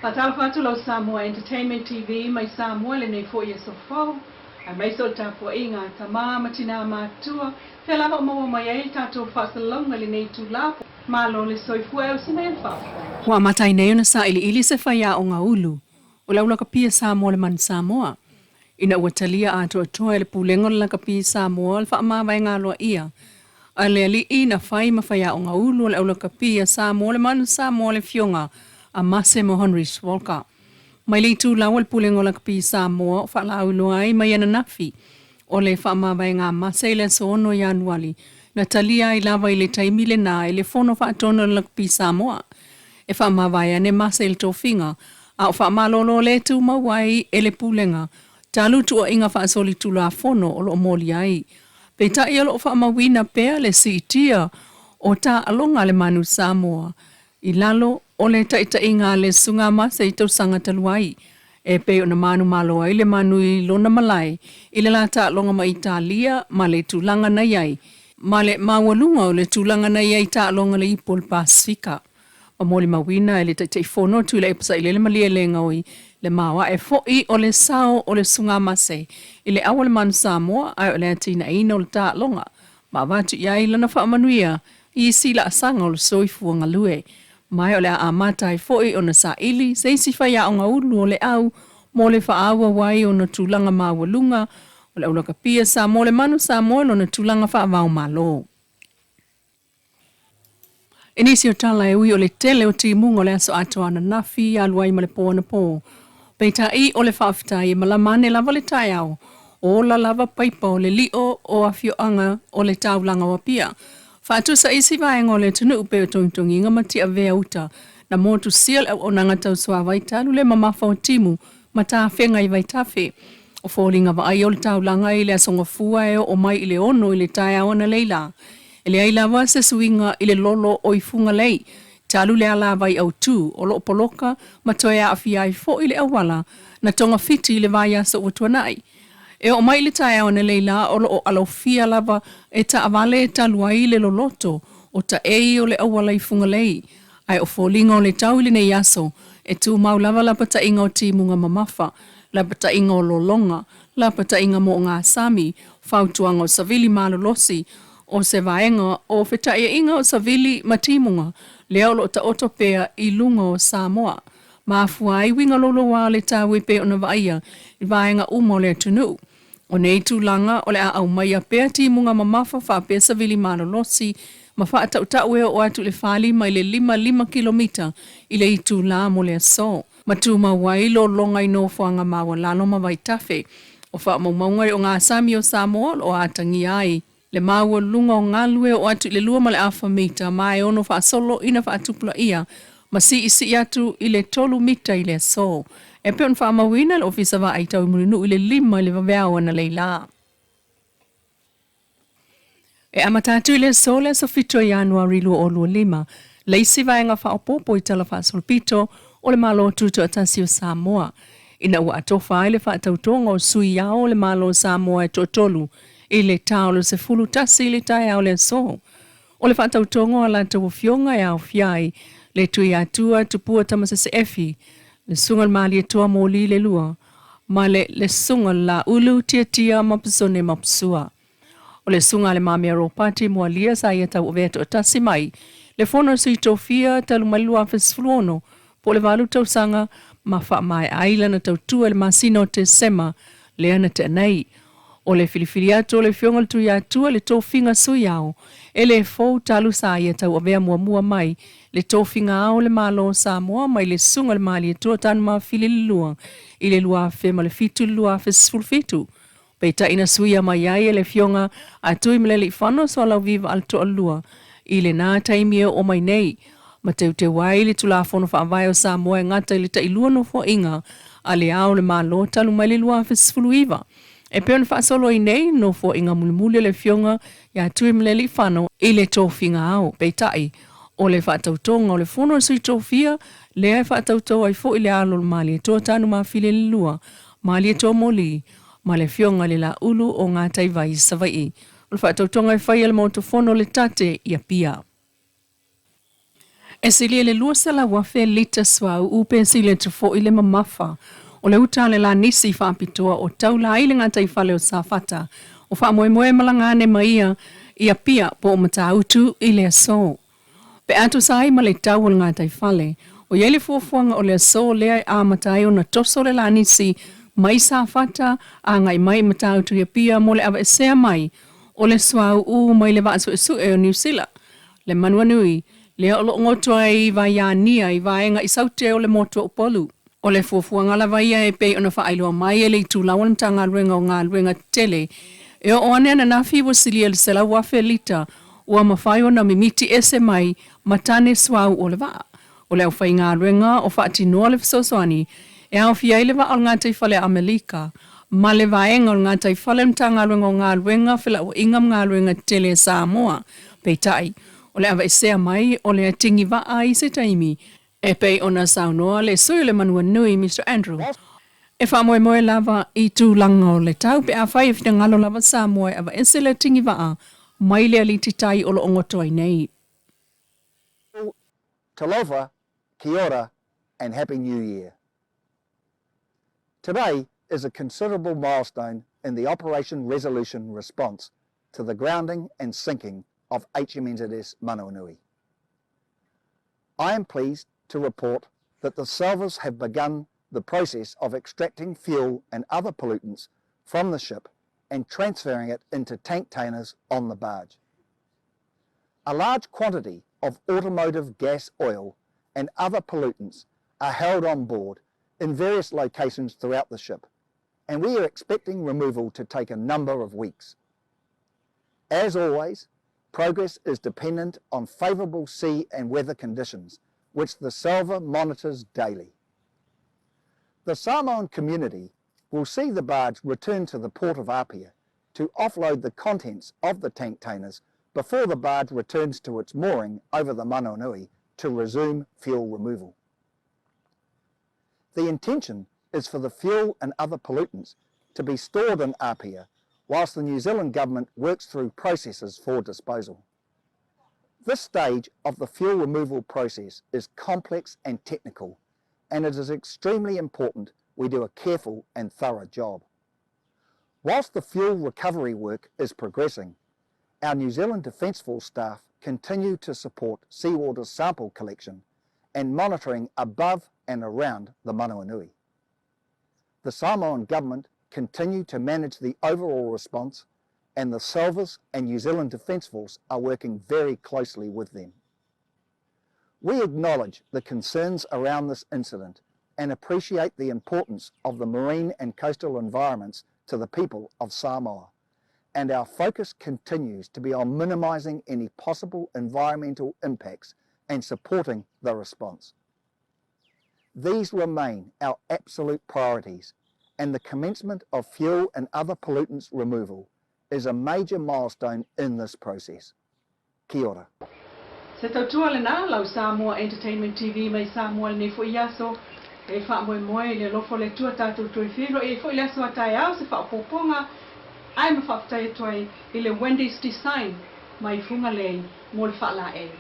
Fatal fatu Samoa Entertainment TV mai Samoa le nei fo so fo. A mai so ta po inga tama matina matua. Fela mo mai ai tato fasalonga le nei tula. Malo le soifua o sinefa. Wa matai nei ona sa ili se faia o nga ulu. O laula ka pia Samoa le man Samoa. Ina watalia ato atoa le pulengo la ka pia Samoa le fa ma vai ngalo ia. Ale ali ina fai ma faia o nga ulu le laula ka pia Samoa le man Samoa le fionga. A mase mo Henry Swalka. Mai le tu lawal pulengo la ka pia Samoa fa la ulu ai mai ana nafi. O le fa ma vai nga mase le sono Januari. Natalia i lava i le taimile na i le fono fa atono la ka pia Samoa. E wha mawai ane masa il tofinga, a o wha malolo le tu mawai e le pulenga, talu tu o inga wha asoli tu la fono o lo moli ai. Pe ta i alo o wha mawina pea le si itia o ta alonga le manu Samoa. I lalo o le ta ita inga le sunga masa i tau sanga taluai. E pe o na manu malo ai le manu i lona malai, i le la ta alonga ma Italia ma le tulanga na iai. Ma le mawalunga o le tulanga na iai ta alonga le ipol Pasifika. O moli mawina e le te fono tu le epasa i le malia le ngaui le mawa e foi o le sao o le sunga mase i le awal man Samoa ai o le atina ina o le ta longa ma watu iai lana wha amanuia i sila asanga o le soifu o ngalue mai o le amata e foi o na sa ili se isi whaia o ngaulu o le au mo le wha awa wai o na tulanga mawalunga o le aulaka pia Samoa le manu Samoa o na tulanga wha avao malo. Inisi o tala e ui o le tele o timunga o le aso atoana nafi aluai ma le po na po. Peita i o le whaafita i malamane lava le tai au. O la lava paipa o le lio o afio anga o le taulanga wa pia. Whaatusa isi vaenga o le tunu upe o tongtongi inga mati a vea uta. Na motu sial o nanga tau sua vaitalu le mamafa o timu. Mata whenga i vaitafe. O fōlinga va ai o le taulanga i le asonga fua e o mai i le ono i le tai au na leila. Ele ai lava se suinga i le lolo o i funga lei. Talu le ala vai au tu o lo poloka ma toe a awhia i fo i le awala na tonga fiti i le vai asa o tuanai. E o mai le tae au na leila o lo o alofia lava e ta avale e talu ai le loloto o ta ei o le awala i funga lei. Ai o fōlinga o le tau i le nei aso e tu mau lava la pata inga o timunga mamafa, la pata inga o lolonga, la pata inga mo ngā sami, fautuanga o savili malolosi, o se vaenga o whetaia inga o savili matimunga, leo lo ta otopea i lunga o Samoa. Mafua i winga lolo wa le tawe pe o na vaia, i vaenga umo le tunu. O nei tūlanga o le a au maia pea timunga mamafa wha pea savili malolosi, ma wha atau taue o atu le whali mai le 5 kilomita i le itu la mo le aso. Matuma wai lo longa i no whanga mawa lalo ma vai tafe, o wha maumaungai o ngā sami o Samoa o atangi ai. Le maua lunga o ngalue o atu le lua ma le afa mita, mai ono wha solo ina wha atupula ia, ma si isi atu i le 3 mita i le so. E peon wha mawina le ofisa wa aitau i mulinu i le 5 i le waweawa na leila. E amatatu i le so le so fito Januari lua o lua 5, le isi vaenga wha opopo i tala wha solpito o le malo tuto atasi o Samoa. Ina ua atofa i le wha atautonga o sui yao le malo Samoa e totolu, i le taulo se fulu tasi i le tai au le so. O le whatautongo a la tau fionga e au fiai, le tui atua tupua tamasa se efi, le sunga mali e tua moli le lua, ma le sunga la ulu tia mapusone mapusua. O le sunga le mamia ropati mua lia sa ia tau veto tasi mai, le fono sui tofia talu malua fesfluono, po le valu tau sanga, ma wha mai aila na tau tua le masino te sema, le ana te nei. O le filifili atu le fionga tu ya tua le tofinga sui au. E le fau talu sa ia tau avea mua mai. Le tofinga au le malo Samoa mai le sunga le mali e tua tanu maa fili lua. I le lua fe ma le fitu lua fe sfulfitu. Peita ina sui a mai ai e le fionga atu i mele li whano so lau viva al toa lua. I le nā taimia o mai nei. Ma te wai le tula fono wha avai o Samoa e ngata i le ta ilua no fo inga. A le au le malo talu mai le lua fe sfuluiva. E peon wha solo i nei no fo inga mulimuli le fionga ya tui mleli whano i le tofinga au, peitai. O le wha tautonga o le fono sui tofia, le ai wha tautonga i fo i le alo le mali e toa tanu maa file le lua, mali e toa moli, ma le fionga le la ulu o ngā taivai savai. O le wha tautonga i whai le moto fono le tate i a pia. E sili le lua sala wafe lita swa upe sili trufo ile mamafa. O le utale la nisi whapitoa o taula ile ngata ifale o safata. O wha moe malangane maia ia pia po o matautu ile aso. Pe atu sai ma le tau o ngata ifale. O yele fuafuanga o le aso lea a matai o na toso le la nisi mai safata a ngai mai matautu ia pia mo le awa esea mai. O le swau u mai le vaasu esu e o New Zealand. Le manuanui. Lea o lo ngotoa i vai ania i vaenga i saute o le moto o polu. O le fuafuanga la vaia e pei ona whaailoa mai e le tūlawa na tanga ruenga o ngā ruenga tele. E o ane ana nafi wa silia le sela wafe lita ua mawhai o na mimiti ese mai matane swau o le vaa. O le au whai ngā ruenga o whaati noa le fisosoani e au fiai le vaa o ngā taifale Amerika. Ma le vaenga o ngā taifale na tanga ruenga o ngā ruenga whila o ingam ngā ruenga tele Samoa. Pei tai. O le awa isea mai o le atingi waa i se taimi. E pei ona saunoa le sui le manua nui Mr. Andrew. E wha moe lava i tū langa o le tau pe a whai e whina ngalo lava sa moe awa ese le atingi waa mai le aliti tai o lo ongotoai nei. Talofa, kia ora, and Happy New Year. Today is a considerable milestone in the Operation Resolution response to the grounding and sinking of HMNZS Manawanui. I am pleased to report that the salvors have begun the process of extracting fuel and other pollutants from the ship and transferring it into tank containers on the barge. A large quantity of automotive gas oil and other pollutants are held on board in various locations throughout the ship, and we are expecting removal to take a number of weeks. As always, progress is dependent on favourable sea and weather conditions, which the salver monitors daily. The Samoan community will see the barge return to the port of Apia to offload the contents of the tank containers before the barge returns to its mooring over the Manawanui to resume fuel removal. The intention is for the fuel and other pollutants to be stored in Apia whilst the New Zealand government works through processes for disposal. This stage of the fuel removal process is complex and technical, and it is extremely important we do a careful and thorough job. Whilst the fuel recovery work is progressing, our New Zealand Defence Force staff continue to support seawater sample collection and monitoring above and around the Manawanui. The Samoan government continue to manage the overall response, and the salvors and New Zealand Defence Force are working very closely with them. We acknowledge the concerns around this incident and appreciate the importance of the marine and coastal environments to the people of Samoa, and our focus continues to be on minimising any possible environmental impacts and supporting the response. These remain our absolute priorities, and the commencement of fuel and other pollutants removal is a major milestone in this process. Kia ora. Se tautua le nā lau Samoa Entertainment TV mai Samoa le nei fo iaso e wha moe le lofo le tua tātou tui whiro e fo i leso atai au se wha poponga ai ma whaftai tuai i le Wendy's Design mai funga lei mo le wha la e.